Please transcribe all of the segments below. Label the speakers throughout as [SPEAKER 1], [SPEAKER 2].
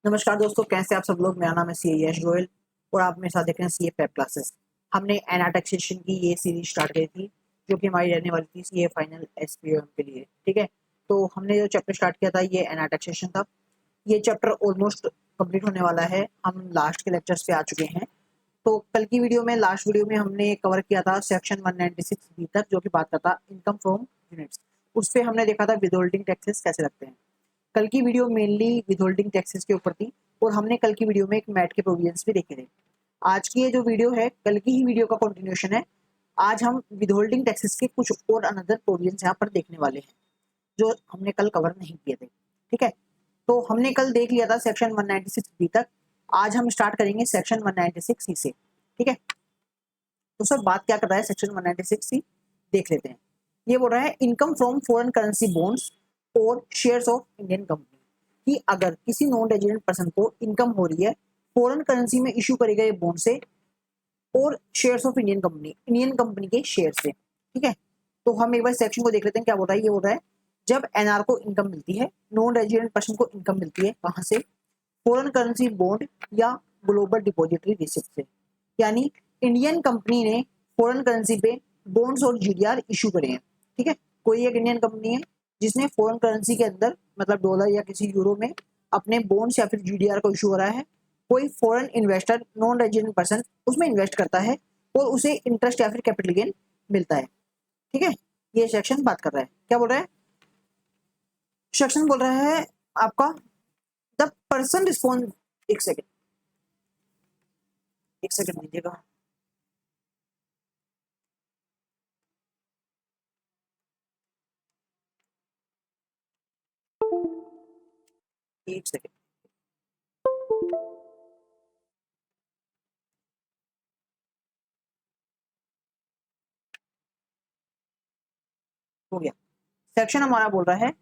[SPEAKER 1] नमस्कार दोस्तों, कैसे आप सब लोग। मेरा नाम है सी यश गोयल और आप मेरे साथ देख रहे हैं सीए प्रेप क्लासेस। हमने एना टैक्सेशन की ये सीरीज स्टार्ट करी थी जो कि हमारी रहने वाली थी सीए फाइनल एसपीएम के लिए। ठीक है, तो हमने जो चैप्टर स्टार्ट किया था ये एना टैक्सेशन था। ये चैप्टर ऑलमोस्ट कंप्लीट होने वाला है, हम लास्ट के लेक्चर्स पे आ चुके हैं। तो कल की वीडियो में, लास्ट वीडियो में हमने कवर किया था सेक्शन 196 बी तक, जो कि बात करता इनकम फ्रॉम यूनिट्स। उस पर हमने देखा था विदहोल्डिंग टैक्सेस कैसे लगते हैं। कल की वीडियो मेनली विदहोल्डिंग टैक्सेस के ऊपर थी और हमने कल की वीडियो में एक मैट के प्रोविजंस भी देखे थे। आज की ये जो वीडियो है कल की ही वीडियो का कंटिन्यूशन है। आज हम विदहोल्डिंग टैक्सेस के कुछ और अनदर प्रोविजंस यहाँ पर देखने वाले हैं जो हमने कल कवर नहीं किए थे। ठीक है, तो हमने कल देख लिया था सेक्शन 196 बी तक। आज हम स्टार्ट करेंगे सेक्शन 196 सी से। ठीक है, तो सर बात क्या कर रहा है सेक्शन 196 सी, देख लेते हैं। ये बोल रहा है income from foreign currency bonds और शेयर्स ऑफ इंडियन कंपनी, कि अगर किसी नॉन रेजिडेंट पर्सन को इनकम हो रही है फॉरेन करेंसी में इशू करेगा ये बॉन्ड से और शेयर्स ऑफ इंडियन कंपनी के शेयर से। ठीक है, तो हम एक बार सेक्शन को देख लेते हैं क्या बोल रहा है। ये बोल रहा है जब एनआर को इनकम मिलती है, नॉन रेजिडेंट पर्सन को इनकम मिलती है कहाँ से, फॉरेन करेंसी बॉन्ड या ग्लोबल डिपॉजिटरी रिसिप्ट से। यानी इंडियन कंपनी ने फॉरेन करेंसी पे बॉन्ड्स और जीडीआर इशू करे हैं। ठीक है, कोई एक इंडियन कंपनी है जिसने फॉरेन करेंसी के अंदर मतलब डॉलर या किसी यूरो में अपने बॉन्ड्स या फिर जीडीआर को इशू करा है। कोई foreign investor non resident person उसमें इन्वेस्ट करता है और उसे इंटरेस्ट या फिर कैपिटल गेन मिलता है। ठीक है, ये सेक्शन बात कर रहा है, क्या बोल रहा है सेक्शन, बोल रहा है आपका द पर्सन रिस्पॉन्स, एक सेकंड दीजिएगा। एक सेकंड, हो गया। सेक्शन हमारा बोल रहा है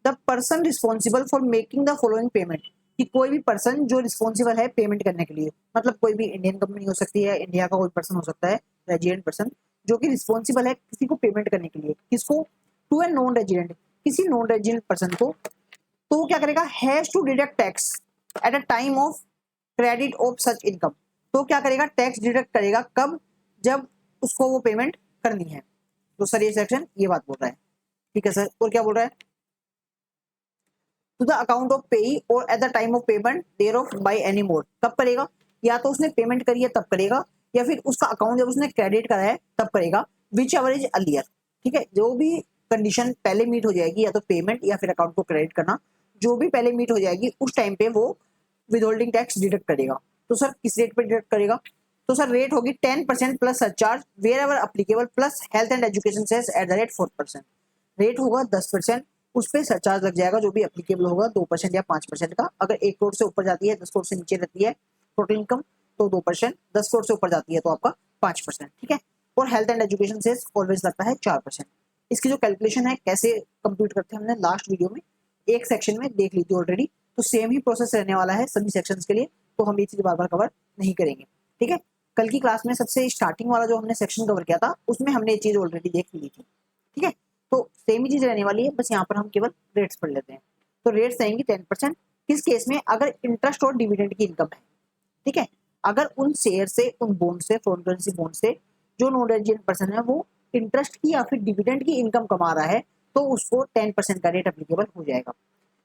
[SPEAKER 1] the person responsible for making the following payment, कि कोई भी पर्सन जो रिस्पॉन्सिबल है पेमेंट करने के लिए, मतलब कोई भी इंडियन कंपनी हो सकती है, इंडिया का कोई पर्सन हो सकता है, रेजिडेंट पर्सन जो कि रिस्पॉन्सिबल है किसी को पेमेंट करने के लिए, किसको, टू ए नॉन रेजिडेंट, किसी नॉन रेजिडेंट पर्सन को। तो वो क्या करेगा, has to deduct tax at a time of credit of such income. तो क्या करेगा, टैक्स डिडक्ट करेगा कब, जब उसको वो पेमेंट करनी है। तो सर ये सेक्शन ये बात बोल रहा है। ठीक है सर, और क्या बोल रहा है, to the account of payee और at the time of payment thereof by any mode. कब करेगा, या तो उसने पेमेंट करी है तब करेगा, या फिर उसका अकाउंट जब उसने क्रेडिट करा है तब करेगा, विच एवर इज अर्लियर। ठीक है, जो भी कंडीशन पहले मीट हो जाएगी, या तो पेमेंट या फिर अकाउंट को क्रेडिट करना, जो भी पहले मीट हो जाएगी उस टाइम पे वो विदहोल्डिंग टैक्स डिडक्ट करेगा। तो सर किस रेट पे डिडक्ट करेगा, तो सर रेट होगी 10% plus surcharge wherever applicable plus health and education cess at the rate 4%। Rate होगा 10%, उस पर सरचार्ज लग जाएगा जो भी एप्लीकेबल होगा 2% या 5% का। अगर 1 करोड़ से ऊपर जाती है, 10 करोड़ से नीचे रहती है टोटल इनकम तो 2%, 10 करोड़ से ऊपर जाती है तो आपका 5%। ठीक है, और हेल्थ एंड एजुकेशन से ऑलवेज लगता है 4%। इसकी जो कैलकुलेशन है कैसे कंप्यूट करते हैं हमने लास्ट वीडियो में एक सेक्शन में देख ली थी ऑलरेडी, तो सेम ही प्रोसेस रहने वाला है सभी सेक्शंस के लिए, तो हम ये चीज बार बार कवर नहीं करेंगे। ठीक है, कल की क्लास में सबसे स्टार्टिंग वाला जो हमने सेक्शन कवर किया था उसमें हमने ये चीज ऑलरेडी देख ली थी। ठीक है, तो सेम ही चीज रहने वाली है, बस यहाँ पर हम केवल रेट्स पढ़ लेते हैं। तो रेट्स रहेंगे 10%, किस केस में, अगर इंटरेस्ट और डिविडेंड की इनकम है। ठीक है, अगर उन शेयर से, उन बॉन्ड से, फॉरेन करेंसी बॉन्ड से जो नॉन रेजिडेंट पर्सन है वो इंटरेस्ट की या फिर डिविडेंड की इनकम कमा रहा है तो उसको 10% का रेट अप्लीकेबल हो जाएगा।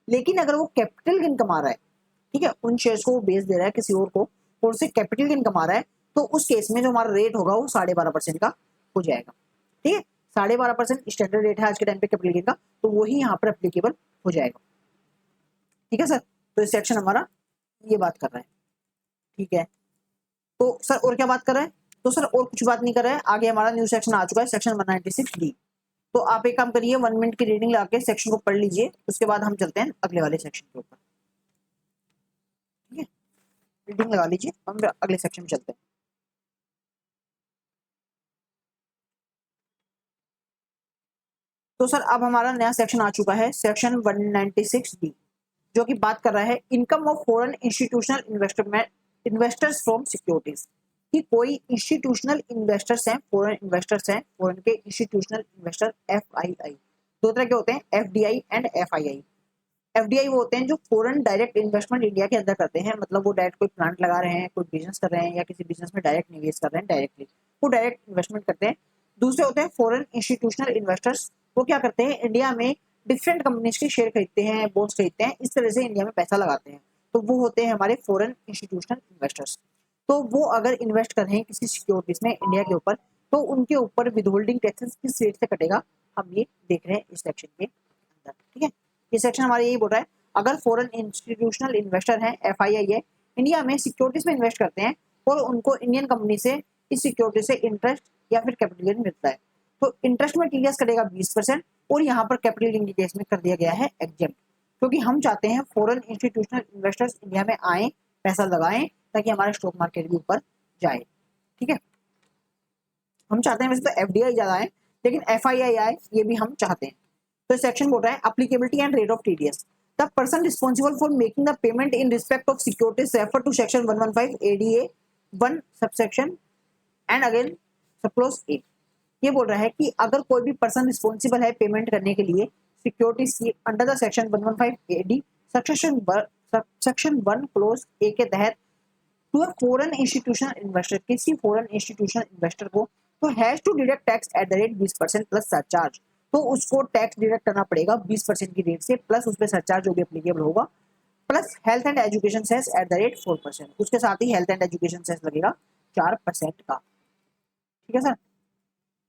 [SPEAKER 1] लेकिन अगर वो कैपिटल गेन कमा रहा है, ठीक है, उन शेयर्स को वो बेच दे रहा है किसी और को और उससे कैपिटल गेन कमा रहा है, तो उस केस में जो हमारा रेट होगा वो 12.5% का हो जाएगा। ठीक है, 12.5% स्टैंडर्ड रेट है आज के टाइम पे कैपिटल गेन का, तो वही यहाँ पर एप्लीकेबल हो जाएगा। ठीक है सर, तो इस सेक्शन हमारा ये बात कर रहा है। ठीक है, तो सर और क्या बात कर रहा है, तो सर और कुछ बात नहीं कर रहा है। आगे हमारा न्यू सेक्शन आ चुका है, सेक्शन 196 डी। तो आप एक काम करिए, 1 मिनट की रीडिंग लगा के सेक्शन को पढ़ लीजिए, उसके बाद हम चलते हैं अगले वाले सेक्शन के ऊपर। ठीक है, रीडिंग लगा लीजिए, हम अगले सेक्शन में चलते हैं। तो सर अब हमारा नया सेक्शन आ चुका है, सेक्शन 196 डी, जो कि बात कर रहा है income of foreign institutional investors from securities, कि कोई इंस्टीट्यूशनल इन्वेस्टर्स हैं, फॉरेन इन्वेस्टर्स हैं, फॉरेन के इंस्टीट्यूशनल इन्वेस्टर एफआईआई, दो तरह के होते हैं, एफडीआई एंड एफआईआई। एफडीआई वो होते हैं जो फॉरेन डायरेक्ट इन्वेस्टमेंट इंडिया के अंदर करते हैं, मतलब वो डायरेक्ट कोई प्लांट लगा रहे हैं, कोई बिजनेस कर रहे हैं या किसी बिजनेस में डायरेक्ट निवेश कर रहे हैं डायरेक्टली, वो डायरेक्ट इन्वेस्टमेंट करते हैं। दूसरे होते हैं फॉरेन इंस्टीट्यूशनल इन्वेस्टर्स, वो क्या करते हैं इंडिया में डिफरेंट कंपनीज के शेयर खरीदते हैं, बॉन्ड्स खरीदते हैं, इस तरह से इंडिया में पैसा लगाते हैं, तो वो होते हैं हमारे फॉरेन इंस्टीट्यूशनल इन्वेस्टर्स। तो वो अगर इन्वेस्ट कर रहे हैं किसी सिक्योरिटीज में इंडिया के ऊपर, तो उनके ऊपर विदहोल्डिंग टैक्सेस किस रेट से कटेगा, हम ये देख रहे हैं इस सेक्शन के अंदर। ठीक है, ये सेक्शन हमारे यही बोल रहा है अगर फॉरेन इंस्टीट्यूशनल इन्वेस्टर हैं, एफआईआई है, इंडिया में सिक्योरिटीज में इन्वेस्ट करते हैं और उनको इंडियन कंपनी से इस सिक्योरिटी से इंटरेस्ट या फिर कैपिटल गेन मिलता है, तो इंटरेस्ट में टीडीएस कटेगा 20% और यहाँ पर कैपिटल गेन के केस में कर दिया गया है एग्जेम्प्ट, क्योंकि हम चाहते हैं फॉरेन इंस्टीट्यूशनल इन्वेस्टर्स इंडिया में आए, पैसा लगाएं, ताकि हमारा स्टॉक मार्केट भी ऊपर जाए। ठीक है, हम चाहते हैं वैसे तो एफडीआई ज्यादा है, लेकिन एफआईआई आए ये भी हम चाहते हैं। तो सेक्शन बोल रहा है applicability and rate of TDS. The person responsible for making the payment in respect of securities refer to section 115 ADA 1 subsection and again subclause a. ये बोल रहा है कि अगर कोई भी पर्सन रिस्पॉन्सिबल है पेमेंट करने के लिए सिक्योरिटीज की under the section 115 AD section 1 clause a के तहत to a foreign institutional investor, किसी फॉरेन इंस्टीट्यूशनल इन्वेस्टर को, तो has to deduct tax at the rate 20% plus surcharge, तो उसको टैक्स डिडक्ट करना पड़ेगा 20% की रेट से, प्लस उस पर सरचार्ज जो भी एप्लीकेबल होगा, plus health and education cess at the rate 4%, उसके साथ ही हेल्थ एंड एजुकेशन सेस लगेगा 4% का। ठीक है सर,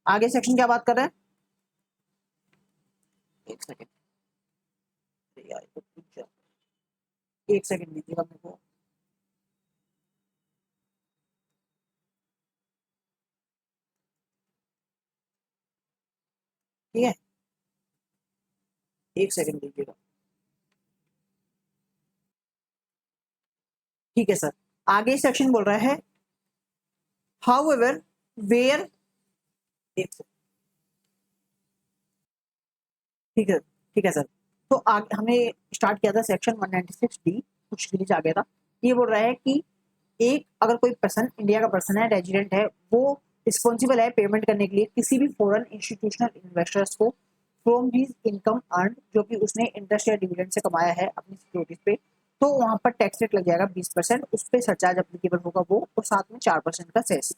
[SPEAKER 1] आगे सेक्शन क्या बात कर रहे हैं, एक सेकंड यार, एक सेकंड दीजिएगा मेरे को। ठीक है, एक सेकंड दीजिएगा। ठीक है सर, आगे सेक्शन बोल रहा है हाउएवर वेयर, एक सेकंड, ठीक है, ठीक है सर। तो आगे हमने स्टार्ट किया था सेक्शन 196 डी, कुछ नीचे आ गया था। ये बोल रहा है कि एक अगर कोई पर्सन इंडिया का पर्सन है, रेजिडेंट है, वो रिस्पॉन्सिबल है पेमेंट करने के लिए किसी भी फॉरेन इंस्टीट्यूशनल इन्वेस्टर्स को फ्रॉम हिज इनकम अर्न, जो कि उसने इंटरेस्ट या डिविडेंड से कमाया है अपनी सिक्योरिटीज पे, तो वहां पर टैक्स रेट लग जाएगा 20%, उस पर सरचार्ज एप्लीकेबल होगा वो, और साथ में 4% का सेस।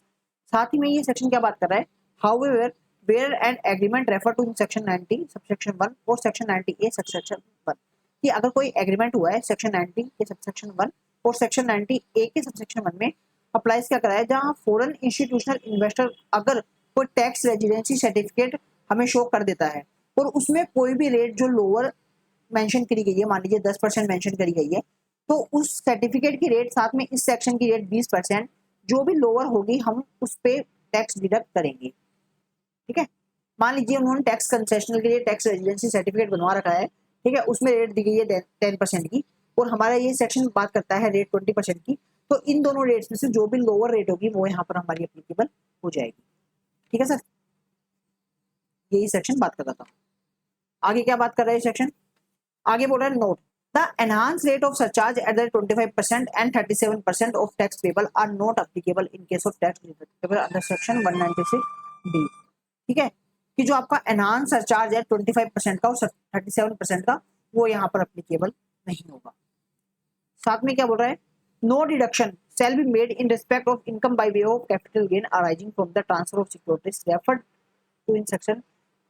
[SPEAKER 1] साथ ही में ये सेक्शन क्या बात कर रहा है, however where and agreement refer to in section 90 subsection 1 और सेक्शन 90 ए सबसेक्शन 1, कि अगर कोई एग्रीमेंट हुआ है सेक्शन 90 के सबसेक्शन 1 और सेक्शन 90 ए के सबसेक्शन 1 में, अप्लाइज क्या कराया, जहां फॉरेन इंस्टीट्यूशनल इन्वेस्टर अगर कोई टैक्स रेजिडेंसी सर्टिफिकेट हमें शो कर देता है और उसमें कोई भी रेट जो लोअर मेंशन करी गई है, मान लीजिए 10% मेंशन करी गई है, तो उस सर्टिफिकेट की रेट साथ में इस सेक्शन की रेट 20%, जो भी लोअर होगी हम उस पर टैक्स डिडक्ट करेंगे। ठीक है, मान लीजिए उन्होंने टैक्स कंसेशनल के लिए टैक्स रेजिडेंसी सर्टिफिकेट बनवा रखा है, ठीक है, उसमें रेट दी गई है 10% की, और हमारा ये सेक्शन बात करता है रेट 20% की, तो इन दोनों रेट्स में से जो भी लोअर रेट होगी वो यहाँ पर हमारी एप्लीकेबल हो जाएगी। ठीक है सर, यही सेक्शन बात कर रहा था। आगे क्या बात कर रहा है सेक्शन, आगे बोल रहा है note the enhance rate of surcharge at the 25% and 37% of tax payable are not applicable in case of tax deductible under section 196 D. ठीक है, कि जो आपका एनहांस सरचार्ज है 25% का और 37% का, वो यहाँ पर एप्लीकेबल नहीं होगा। साथ में क्या बोल रहा है, no deduction shall be made in respect of income by way of capital gain arising from the transfer of securities referred to in section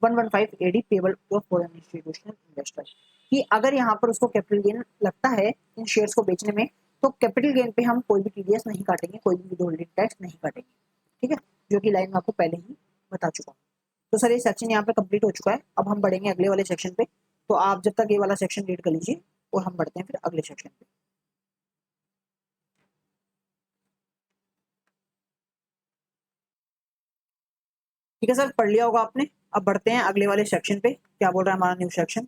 [SPEAKER 1] 115 AD payable to a foreign institutional investor, कि अगर यहाँ पर उसको capital gain लगता है इन shares को बेचने में, तो कैपिटल गेन पे हम कोई भी टीडीएस नहीं काटेंगे, कोई भी विदहोल्डिंग टैक्स नहीं काटेंगे। ठीक है, जो कि लाइन में आपको पहले ही बता चुका हूँ। तो सर ये सेक्शन यहाँ पे कंप्लीट हो चुका है, अब हम बढ़ेंगे अगले वाले सेक्शन पे, तो आप जब तक ये वाला सेक्शन रीड कर लीजिए और हम बढ़ते हैं फिर अगले सेक्शन पे। ठीक है सर, पढ़ लिया होगा आपने, अब बढ़ते हैं अगले वाले सेक्शन पे, क्या बोल रहा है हमारा न्यू सेक्शन।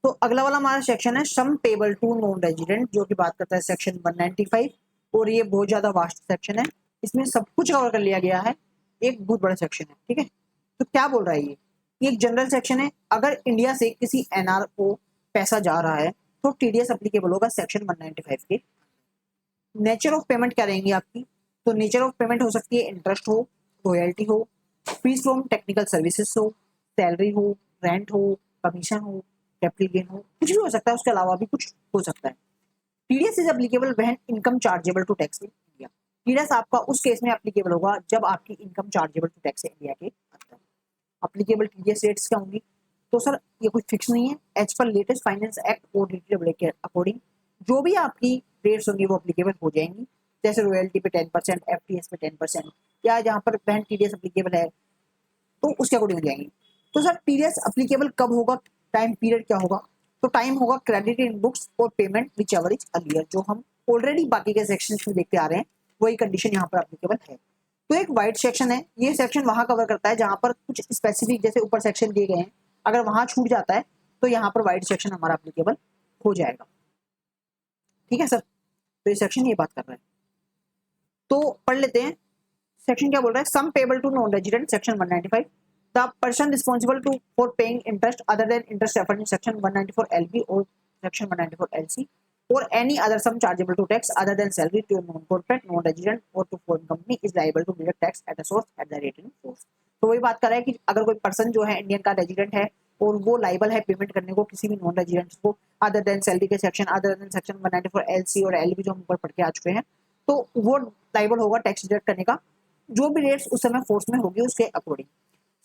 [SPEAKER 1] तो अगला वाला हमारा सेक्शन है sum payable to non resident, जो कि बात करता है सेक्शन 195, और ये बहुत ज्यादा वास्ट सेक्शन है, इसमें सब कुछ कवर कर लिया गया है, एक बहुत बड़ा सेक्शन है। ठीक है, तो क्या बोल रहा है ये एक जनरल सेक्शन है, अगर इंडिया से किसी एनआर को पैसा जा रहा है तो टीडीएस एप्लीकेबल होगा सेक्शन 195 के। नेचर ऑफ पेमेंट क्या रहेंगी आपकी, तो नेचर ऑफ पेमेंट हो सकती है इंटरेस्ट हो, रॉयल्टी हो, फीस फ्रॉम टेक्निकल सर्विसेज हो, सैलरी हो, रेंट हो, कमीशन हो, कैपिटल गेन हो, कुछ भी हो सकता है, उसके अलावा भी कुछ हो सकता है। TDS is applicable when income chargeable to tax in India. TDS आपका उस केस में एप्लीकेबल होगा जब आपकी इनकम चार्जेबल टू टैक्स है इंडिया के अंदर। एप्लीकेबल टीडीएस रेट्स क्या होंगी? तो सर ये कुछ फिक्स नहीं है, as per latest finance act और डीटीडब्ल्यू के अकॉर्डिंग जो भी आपकी रेट्स होंगी वो एप्लीकेबल हो जाएंगी। जैसे रॉयल्टी पे 10%, एफटीएस पे 10%, या जहाँ पर बहन टीडीएस एप्लीकेबल है तो उसके अकॉर्डिंग हो जाएंगी। तो सर टीडीएस एप्लीकेबल कब होगा, टाइम पीरियड क्या होगा? तो टाइम होगा क्रेडिट इन बुक्स और payment which ever is earlier, जो हम ऑलरेडी बाकी के सेक्शन में देखते आ रहे हैं वही कंडीशन यहाँ पर एप्लीकेबल है। तो एक वाइड सेक्शन है, ये सेक्शन वहां कवर करता है जहां पर कुछ स्पेसिफिक जैसे ऊपर सेक्शन दिए गए हैं, अगर वहां छूट जाता है तो यहाँ पर वाइड सेक्शन हमारा एप्लीकेबल हो जाएगा। ठीक है सर, तो ये सेक्शन ये बात कर रहा है। तो पढ़ लेते हैं सेक्शन क्या बोल रहा है। Sum payable to non resident, section 195। The person responsible to for paying interest other than interest referred in section 194 LB or section 194 LC or any other sum chargeable to tax other than salary to a non-corporate, non-resident or to foreign company is liable to deduct tax at a source at the rate in force। तो वही बात कर रहा है कि अगर कोई person जो है इंडियन का रेजिडेंट है और वो लाइबल है पेमेंट करने को किसी भी नॉन रेजिडेंट को अदर देन सैलरी के section, other than section 194 LC और LB जो हम ऊपर पढ़ के आ चुके हैं, तो वो लाइबल होगा टैक्स डिडक्ट करने का जो भी रेट्स उस समय फोर्स में होगी उसके according.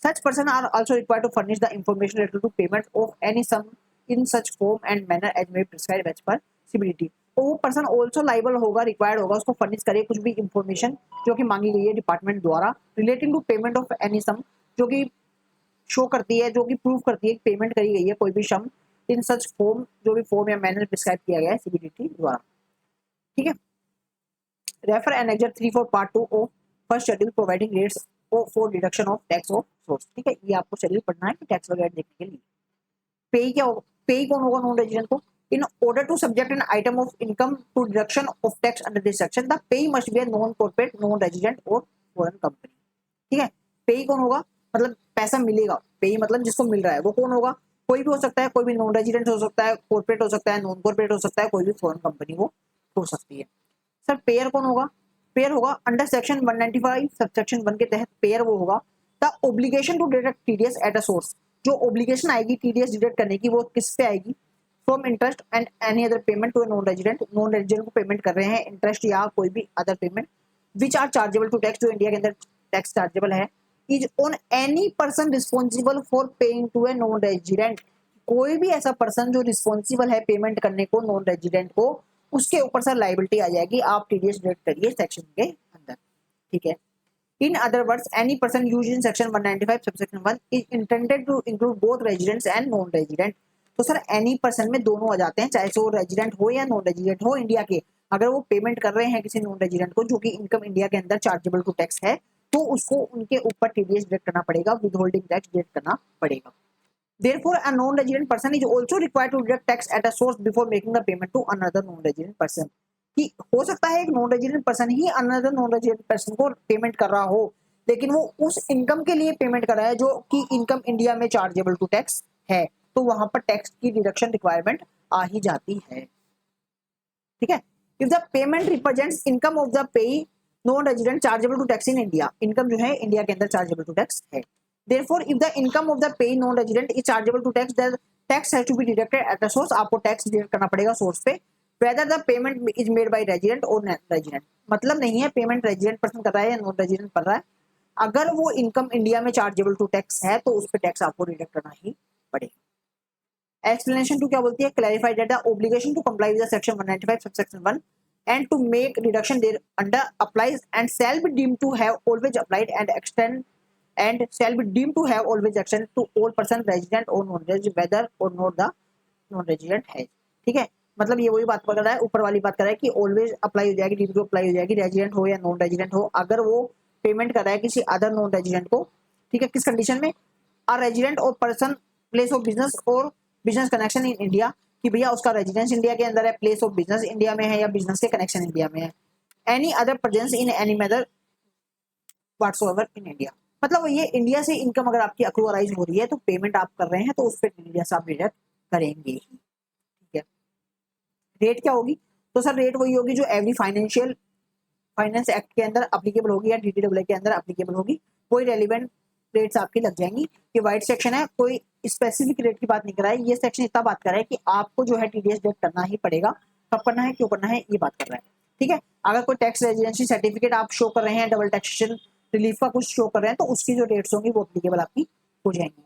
[SPEAKER 1] Such person are also required to furnish the information related to payment of any sum in such form and manner as may prescribed as per CBDT। तो वो पर्सन ऑल्सो लाइबल होगा, required होगा, उसको furnish करे कुछ भी information जो कि मांगी गई है डिपार्टमेंट द्वारा relating to payment of any sum, जो कि शो करती है, जो कि प्रूव करती है कि पेमेंट करी गई है कोई भी सम इन सच फॉर्म, जो भी फॉर्म या मैनर प्रिस्क्राइब किया गया है CBDT द्वारा। ठीक है, refer annexure 3 for part 2 of first schedule providing rates for deduction of tax of source. ठीक है, ये आपको शेड्यूल पढ़ना है कि टैक्स वगैरह देखने के लिए। पेई क्या होगा, पेई कौन होगा नॉन रेजिडेंट को? In order to subject an item of income to deduction of tax under this section the payee must be a non corporate, non resident और फॉरेन कंपनी। ठीक है, पेई कौन होगा, मतलब पैसा मिलेगा, पेई मतलब जिसको मिल रहा है वो कौन होगा? कोई भी हो सकता है, कोई भी नॉन रेजिडेंट हो सकता है, कॉर्पोरेट हो सकता है, नॉन कॉर्पोरेट हो सकता है, कोई भी फॉरेन कंपनी वो हो सकती है। सर पेयर कौन होगा? पेयर होगा अंडर सेक्शन 195 सबसेक्शन 1 के तहत पेयर वो होगा the obligation to deduct TDS at a source, जो ओब्लिगेशन आएगी टीडीएस डिडक्ट करने की वो किस पे आएगी? From interest and any other payment to non resident, non resident को पेमेंट कर रहे हैं इंटरेस्ट या कोई भी other payment which are chargeable to tax, जो इंडिया के अंदर टैक्स चार्जेबल है, is on any person responsible for paying to a non resident. कोई भी ऐसा पर्सन जो रिस्पॉन्सिबल है पेमेंट करने को नॉन रेजिडेंट को, उसके ऊपर सर लाइबिलिटी आ जाएगी, आप टीडीएस डिडक्ट करिए सेक्शन के अंदर। ठीक है, in other words any person used in section 195 subsection 1 is intended to include both residents and non resident. तो सर एनी पर्सन में दोनों आ जाते हैं, चाहे वो रेजिडेंट हो या नॉन रेजिडेंट हो इंडिया के, अगर वो पेमेंट कर रहे हैं किसी नॉन रेजिडेंट को जो कि इनकम इंडिया के अंदर चार्जेबल टू टैक्स है, तो उसको उनके ऊपर टीडीएस डिडक्ट करना पड़ेगा, विद होल्डिंग टैक्स डिडक्ट करना पड़ेगा। Therefore, a non-resident person is also required to deduct tax at a source before making the payment to another non-resident person। कि हो सकता है एक नॉन रेजिडेंट पर्सन ही अनदर नॉन रेजिडेंट पर्सन को payment कर रहा हो, लेकिन वो उस इनकम के लिए पेमेंट कर रहा है जो कि इनकम इंडिया में चार्जेबल टू टैक्स है, तो वहां पर टैक्स की डिडक्शन रिक्वायरमेंट आ ही जाती है। ठीक है, if the payment represents income of the payee non resident chargeable to tax in India, income जो है इंडिया के अंदर चार्जेबल टू टैक्स है। Therefore, if the income of the paying non-resident is chargeable to tax, the tax has to be deducted at the source। आपको tax deduct करना पड़ेगा source पे, whether the payment is made by resident or non-resident। मतलब नहीं है payment resident person कर रहा है या नॉन रेजिडेंट कर रहा है, अगर वो इनकम इंडिया में चार्जेबल टू टैक्स है तो उस पर टैक्स आपको डिडक्ट करना ही पड़ेगा। एक्सप्लेनेशन टू क्या बोलती है, clarified that the obligation to comply with section 195 subsection 1 and to make reduction there under applies and shall be deemed to have always applied and extend and shall be deemed to have always extended to all person resident or non-resident whether or not the non-resident है। ठीक है, मतलब ये वही बात कर रहा है, ऊपर वाली बात कर रहा है कि ऑलवेज अप्लाई हो जाएगी, डीम टू अप्लाई हो जाएगी, रेजिडेंट हो या नॉन रेजिडेंट हो, अगर वो पेमेंट कर रहा है किसी अदर नॉन रेजिडेंट को। ठीक है, किस कंडीशन में? अ रेजिडेंट और पर्सन प्लेस ऑफ बिजनेस और बिजनेस कनेक्शन इन इंडिया, कि भैया उसका रेजिडेंस इंडिया के अंदर है, प्लेस ऑफ बिजनेस इंडिया में है या बिजनेस के कनेक्शन इंडिया में है। Any other presence in any manner whatsoever in India, मतलब ये इंडिया से इनकम अगर आपकी अक्रूअलाइज हो रही है तो पेमेंट आप कर रहे हैं तो उस पर इंडिया से आप डिडक्ट करेंगे। ठीक है, रेट क्या होगी? तो सर रेट वही होगी जो एवरी फाइनेंस एक्ट के अंदर अप्लीकेबल होगी या डीटीडब्ल्यू के अंदर अप्लीकेबल होगी, कोई रेलिवेंट रेट्स आपकी लग जाएंगी। ये वाइड सेक्शन है, कोई स्पेसिफिक रेट की बात नहीं कर रहा है, ये सेक्शन इतना बात कर रहा है कि आपको जो है टीडीएस डिडक्ट करना ही पड़ेगा। कब करना है, क्यों करना है, ये बात कर रहा है। ठीक है, अगर कोई टैक्स रेजिडेंसी सर्टिफिकेट आप शो कर रहे हैं, डबल टैक्सेशन रिलीफ का कुछ शो कर रहे हैं, तो उसकी जो रेट्स होंगी वो एप्लीकेबल आपकी हो जाएंगी।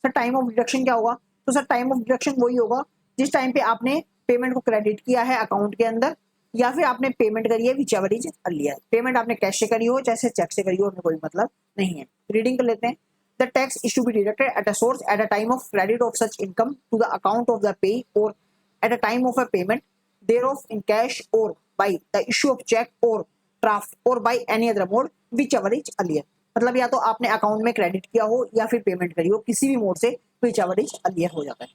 [SPEAKER 1] सर टाइम ऑफ डिडक्शन क्या होगा, तो सर टाइम ऑफ डिडक्शन वही होगा जिस टाइम पे आपने पेमेंट को क्रेडिट किया है अकाउंट के अंदर, या फिर आपने पेमेंट करी है which ever is earlier. Payment आपने कैश से करी हो चाहे चेक से करी हो, हमें कोई मतलब नहीं है। रीडिंग कर लेते हैं। The tax is to be deducted at a source at a time of credit of such income to the account of the pay or at a time of a payment thereof in cash or by the issue of check or draft or by any other mode whichever is earlier। मतलब या तो आपने account में credit किया हो या फिर payment करी हो, किसी भी मोड से whichever is earlier हो जाता है।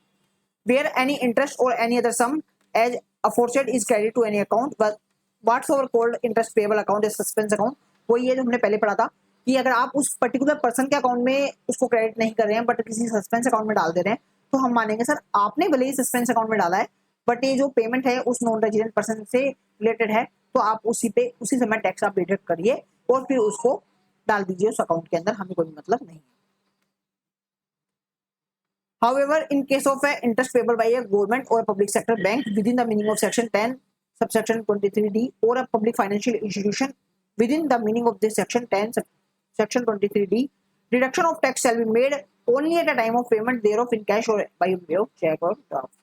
[SPEAKER 1] where any interest or any other sum as aforesaid is credited to any account but whatsoever called interest payable account is suspense account। वही है जो हमने पहले पढ़ा था कि अगर आप उस पर्टिकुलर पर्सन के अकाउंट में उसको क्रेडिट नहीं कर रहे हैं बट किसी सस्पेंस अकाउंट में डाल दे रहे हैं, तो हम मानेंगे सर आपने भले ही सस्पेंस अकाउंट में डाला है बट ये जो पेमेंट है उस नॉन रेजिडेंट पर्सन से रिलेटेड है, तो आप उसी समय टैक्स आप डिडक्ट करिए और फिर उसको डाल दीजिए उस अकाउंट के अंदर, हमें कोई मतलब नहीं। However, in case of an interest payable by a government or a public sector bank within the meaning of section 10 subsection 23D or a public financial institution within the meaning of this section 10 section 23D, deduction of tax shall be made only at a time of payment thereof in cash or by way of check or draft।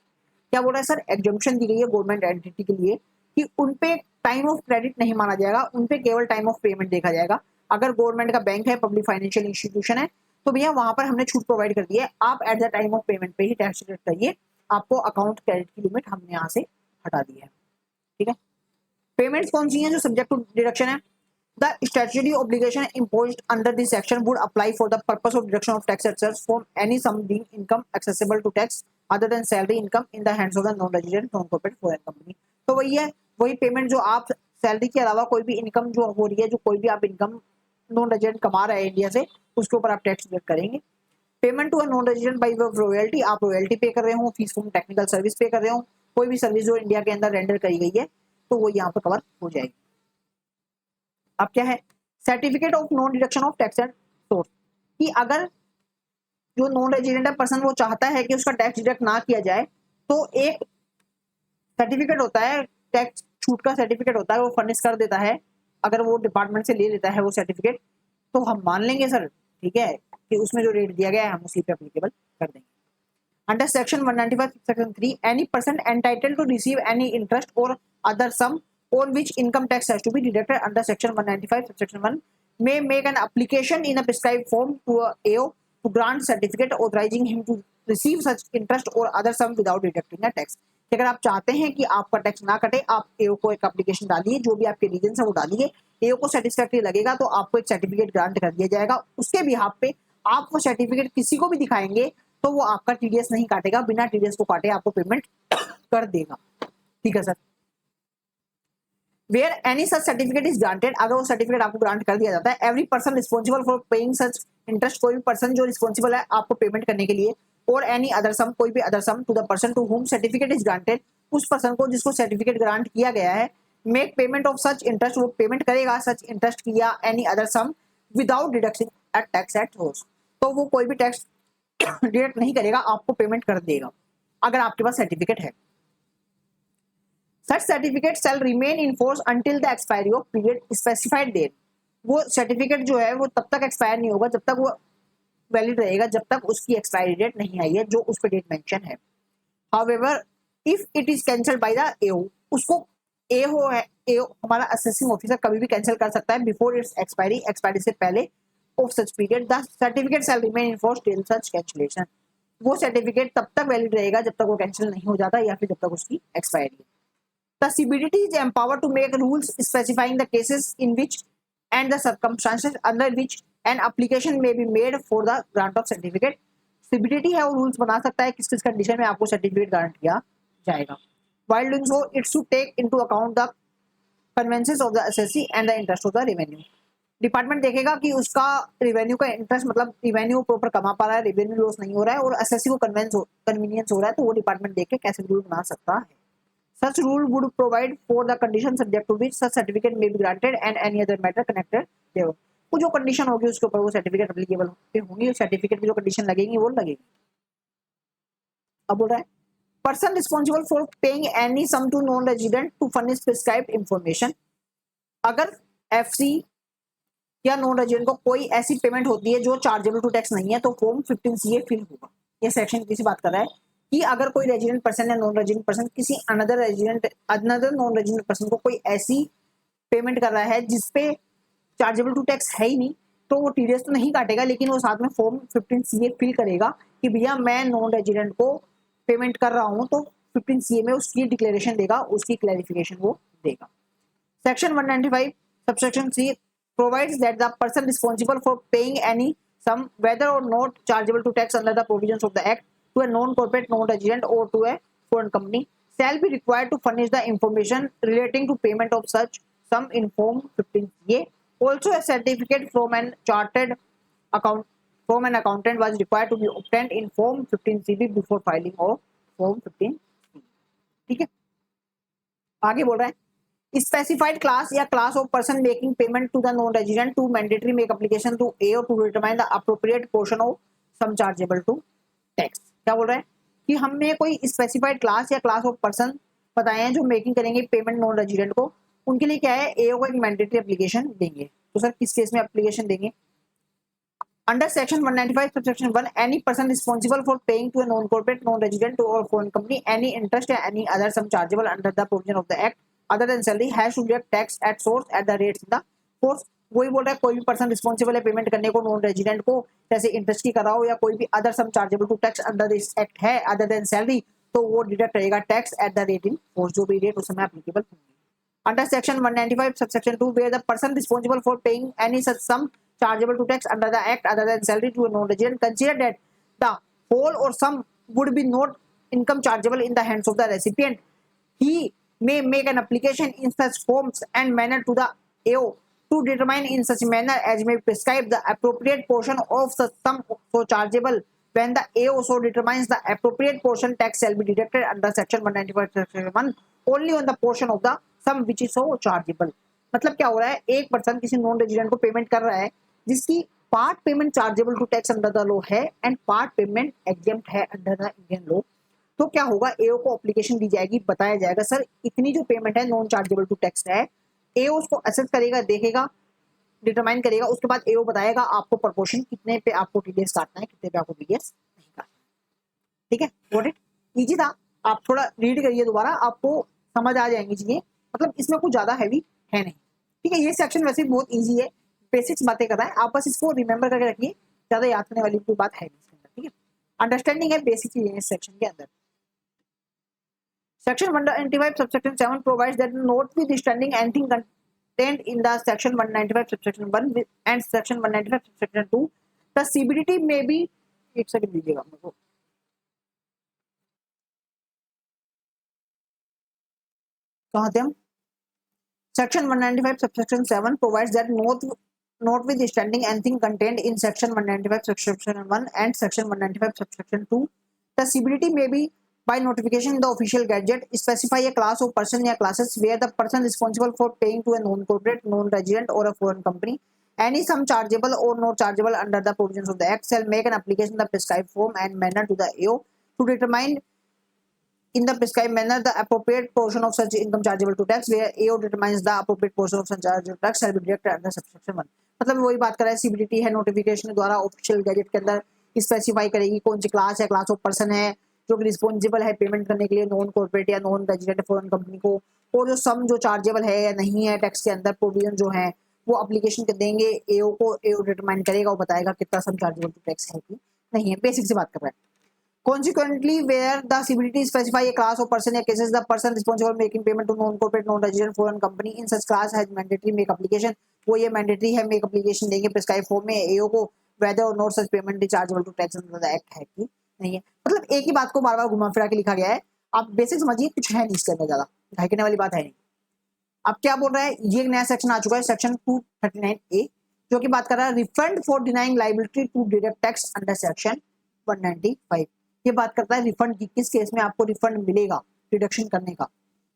[SPEAKER 1] क्या बोल रहा है sir, exemption दी गई है government entity के लिए कि उनपे टाइम ऑफ क्रेडिट नहीं माना जाएगा, उनपे केवल टाइम ऑफ पेमेंट देखा जाएगा। अगर गवर्नमेंट का बैंक है, पब्लिक फाइनेंशियल इंस्टीट्यूशन है, तो भैया वहां पर हमने छूट प्रोवाइड कर दी है, आप eight the time of payment पे ही टैक्स डिडक्ट करिए, आपको अकाउंट क्रेडिट की लिमिट हमने यहाँ से हटा दी है। ठीक है, पेमेंट्स कौन सी हैं जो सब्जेक्ट टू डिडक्शन है? The statutory obligation imposed under this section would apply for the purpose of deduction of tax excess from any sum being income accessible to tax other than salary income in the hands of the non-resident non-corporate foreign company। तो वही है, वही payment जो आप salary के अलावा कोई भी इनकम जो हो रही है, जो कोई भी आप इनकम नॉन रेजिडेंट कमा रहे हैं इंडिया से, उसके ऊपर आप टैक्स डिडक्ट करेंगे। Payment to a non resident by way of royalty, आप रॉयल्टी पे कर रहे हो, फीस फॉर्म टेक्निकल सर्विस पे कर रहे हो, कोई भी सर्विस जो इंडिया के अंदर रेंडर करी गई है, तो वो यहाँ पर कवर हो जाएगी। अब क्या है, certificate of non deduction of tax and source, कि अगर जो नॉन रेजिडेंट पर्सन वो चाहता है कि उसका टैक्स डिडक्ट ना किया जाए, तो एक सर्टिफिकेट होता है, टैक्स छूट का सर्टिफिकेट होता है, वो फर्निश कर देता है। अगर वो डिपार्टमेंट से ले लेता है वो सर्टिफिकेट, तो हम मान लेंगे सर ठीक है कि उसमें जो रेट दिया गया है हम उसी पे एप्लीकेबल कर देंगे। Under section 195 section 3 any person entitled to receive any interest or other sum on which income tax has to be deducted under section 195 subsection 1 may make an application in a prescribed form to a AO to grant certificate authorizing him to receive such interest or other sum without deducting a tax। अगर आप चाहते हैं कि आपका tax ना कटे, आप एओ को एक एप्लीकेशन डालिए, जो भी आपके रीजन है वो डालिए, एओ को सेटिस्फैक्टरी लगेगा तो आपको एक सर्टिफिकेट ग्रांट कर दिया जाएगा। उसके बिहाफ पे आप वो सर्टिफिकेट किसी को भी दिखाएंगे तो वो आपका टीडीएस नहीं काटेगा, बिना टीडीएस को काटे आपको पेमेंट कर देगा। ठीक है sir, Where any such certificate is granted, अगर वो सर्टिफिकेट आपको ग्रांट कर दिया जाता है, every person responsible for paying such interest, कोई भी पर्सन जो रिस्पॉन्सिबल है आपको पेमेंट करने के लिए, और एनी अदर सम, कोई भी other sum to the person to whom certificate is granted, उस पर्सन को जिसको सर्टिफिकेट ग्रांट किया गया है, make payment of such interest, वो पेमेंट करेगा सच इंटरेस्ट की या any other sum without deduction at tax at source, तो वो कोई भी टैक्स डिडक्ट नहीं करेगा, आपको पेमेंट कर देगा अगर आपके पास सर्टिफिकेट है। Such certificate shall remain in force until the expiry of period specified there। वो सर्टिफिकेट जो है वो तब तक एक्सपायर नहीं होगा जब तक वो वैलिड रहेगा, जब तक उसकी एक्सपायरी डेट नहीं आई है जो उस पर डेट मेंशन है। However, if it is cancelled by the AO, उसको AO है, AO हमारा असेसिंग ऑफिसर कभी भी कैंसिल कर सकता है बिफोर इट्स एक्सपायरी से पहले of such period, the certificate shall remain in force till such cancellation. वो सर्टिफिकेट तब तक वैलिड रहेगा जब तक वो कैंसिल नहीं हो जाता या फिर जब तक उसकी एक्सपायरी है। The CBDT is empowered to make rules specifying the cases in which and the circumstances under which an application may be made for the grant of certificate। CBDT है वो रूल्स बना सकता है किस किस कंडीशन में आपको सर्टिफिकेट ग्रांट किया जाएगा। While doing so, it should take into account the conveyances of the assessee and the interest of the revenue। Department देखेगा कि उसका रेवेन्यू का इंटरेस्ट, मतलब रेवेन्यू प्रॉपर कमा पा रहा है, रेवेन्यू लॉस नहीं हो रहा है, और असेसी को कन्वीनियंस हो रहा है, तो वो डिपार्टमेंट देख के कैसे रूल बना सकता है। Such rule would provide for the condition subject to which such certificate may be granted and any other matter connected thereof। वो जो कंडीशन होगी उसके ऊपर वो सर्टिफिकेट एप्लीकेबल होंगी, सर्टिफिकेट की जो कंडीशन लगेगी वो लगेगी। अब बोल रहा है person responsible for paying any sum to non resident to furnish prescribed information. अगर एफसी या नॉन रेजिडेंट को कोई ऐसी पेमेंट होती है जो चार्जेबल टू टैक्स नहीं है तो फॉर्म 15 फिल होगा। ये सेक्शन किसी बात कर रहा है कि अगर कोई रेजिडेंट पर्सन या नॉन रेजिडेंट पर्सन किसी अनदर नॉन रेजिडेंट पर्सन को कोई ऐसी पेमेंट कर रहा है जिसपे चार्जेबल टू टैक्स है ही नहीं, तो वो टीडीएस तो नहीं काटेगा, लेकिन वो साथ में फॉर्म 15 फिल करेगा कि भैया मैं नॉन रेजिडेंट को पेमेंट कर रहा हूँ, तो 15 में उसकी डिक्लेरेशन देगा, उसकी क्लैरिफिकेशन वो देगा। Section 195 subsection C provides that the person responsible for paying any sum, whether or not chargeable to tax under the provisions of the act, to a non-corporate non-resident or to a foreign company, shall be required to furnish the information relating to payment of such sum in form 15A. Also, a certificate from an chartered accountant was required to be obtained in form 15CB before filing of form 15C. ठीक है, आगे बोल रहा है specified class या class of person making payment to the non-resident to mandatory make application to AO to determine the appropriate portion of sum chargeable to tax। क्या बोल रहा है कि हमने कोई स्पेसिफाइड क्लास या क्लास ऑफ पर्सन बताए हैं जो मेकिंग करेंगे पेमेंट नॉन रेजिडेंट को, उनके लिए क्या है AO को एक मैंडेटरी एप्लीकेशन देंगे। तो सर किस केस में एप्लीकेशन देंगे? Under section 195 subsection 1 any person responsible for paying to a non corporate non resident और फॉरेन कंपनी एनी इंटरेस्ट या any other sum chargeable under the provision of the act other than salary has to deduct tax at source at the rates in the force. वही बोल रहा है कोई भी person responsible है payment करने को नॉन रेजिडेंट को, जैसे इंटरेस्ट की कराओ या कोई भी other sum chargeable to tax under this act है अदर देन सैलरी, तो वो डिडक्ट रहेगा tax at the rate in force, जो भी रेट उस समय एप्लीकेबल होंगे। Under section 195 subsection 2 where the person responsible for paying any such sum chargeable to tax under the act other than salary to a non-resident consider that the whole or sum would be not income chargeable in the hands of the recipient, he may make an application in such forms and manner to the AO to determine in such manner as may prescribe the appropriate portion of such sum so chargeable. When the AO so determines the appropriate portion, tax shall be deducted under section 195 section 1 only on the portion of the sum which is so chargeable. मतलब क्या हो रहा है, एक person किसी non resident को payment कर रहा है जिसकी part payment chargeable to tax under the law है एंड पार्ट पेमेंट एग्जेम्प्ट है अंडर द इंडियन लॉ। तो क्या होगा, एओ को एप्लीकेशन दी जाएगी, बताया जाएगा सर इतनी जो पेमेंट है नॉन चार्जेबल टू टैक्स है, एओ उसको असेस करेगा, देखेगा, डिटरमाइन करेगा, उसके बाद एओ बताएगा आपको प्रोपोर्शन कितने पे आपको टीडीएस काटना है, कितने पे आपको टीडीएस नहीं काटना। ठीक है, व्हाट इट इजी था, आप थोड़ा रीड करिए दोबारा, आपको समझ आ जाएंगी चीजें, मतलब इसमें कुछ ज्यादा हैवी है नहीं। ठीक है, ये सेक्शन वैसे बहुत इजी है, बेसिक्स बातें कर रहा है, आप बस इसको रिमेंबर करके रखिए, ज्यादा याद करने वाली कोई बात है नहीं इसके अंदर। ठीक है, अंडरस्टैंडिंग है, बेसिक चीजें इस सेक्शन के अंदर। Section 195 subsection 7 provides that notwithstanding anything content in the section 195 subsection 1 and section 195 subsection 2 the CBDT में भी, एक सेकंड दीजिएगा मेरे को, कहाँ थे हम? Section 195 subsection 7 provides that notwithstanding anything contained in section 195 subsection 1 and section 195 subsection 2, the CBDT may be by notification in the official gazette specify a class of person or classes where the person responsible for paying to a non-corporate, non-resident or a foreign company any sum chargeable or not chargeable under the provisions of the act shall make an application in the prescribed form and manner to the AO to determine in the prescribed manner the appropriate portion of such income chargeable to tax where AO determines the appropriate portion of such chargeable tax shall be deducted under subsection 1। मतलब वही बात कर रहा है, CBDT है, notification के द्वारा official gazette के अंदर स्पेसिफाई करेगी कौन सी क्लास है, क्लास ऑफ पर्सन है जो कि रिस्पॉन्सिबल है पेमेंट करने के लिए नॉन कॉर्पोरेट या नॉन रेजिडेंट फॉरेन कंपनी को, और जो सम जो चार्जेबल है या नहीं है टैक्स के अंदर प्रोविजन जो है वो एप्लीकेशन के देंगे एओ को, एओ डिटरमाइन करेगा, वो बताएगा कितना सम चार्जेबल टू टैक्स है कि नहीं है, बेसिक से बात कर रहा है। Consequently, where the CBDT specify a class of person or cases, the person responsible making payment to non-corporate, non-resident foreign company in such class has mandatory make application, वो ये mandatory है make application देंगे prescribed form में AO को whether or not such payment is chargeable to tax under the act है कि नहीं है। मतलब एक ही बात को बार बार घुमा फिरा के लिखा गया है, आप बेसिक समझिए, कुछ है नहीं इसके अंदर, ज्यादा ढाईकने वाली बात है नहीं। अब क्या बोल रहा है, ये नया सेक्शन आ चुका है सेक्शन 239A जो कि बात कर रहा है refund for denying liability to deduct tax under section 195। ये बात करता है रिफंड की, किस केस में आपको रिफंड मिलेगा डिडक्शन करने का।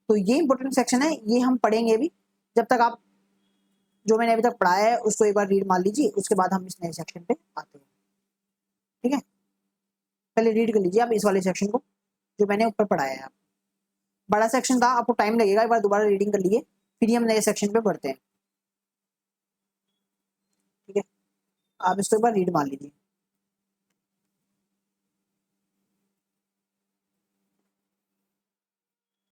[SPEAKER 1] तो ये इंपॉर्टेंट सेक्शन है, ये हम पढ़ेंगे अभी, जब तक आप जो मैंने अभी तक पढ़ाया है उसको एक बार रीड मार लीजिए, उसके बाद हम इस नए सेक्शन पे आते हैं। ठीक है, पहले रीड कर लीजिए आप इस वाले सेक्शन को। जो मैंने ऊपर पढ़ाया है। बड़ा सेक्शन था, आपको टाइम लगेगा, एक बार दोबारा रीडिंग कर लिए, फिर ही हम नए सेक्शन पे बढ़ते हैं। ठीक है, आप इसको एक बार रीड मान लीजिए।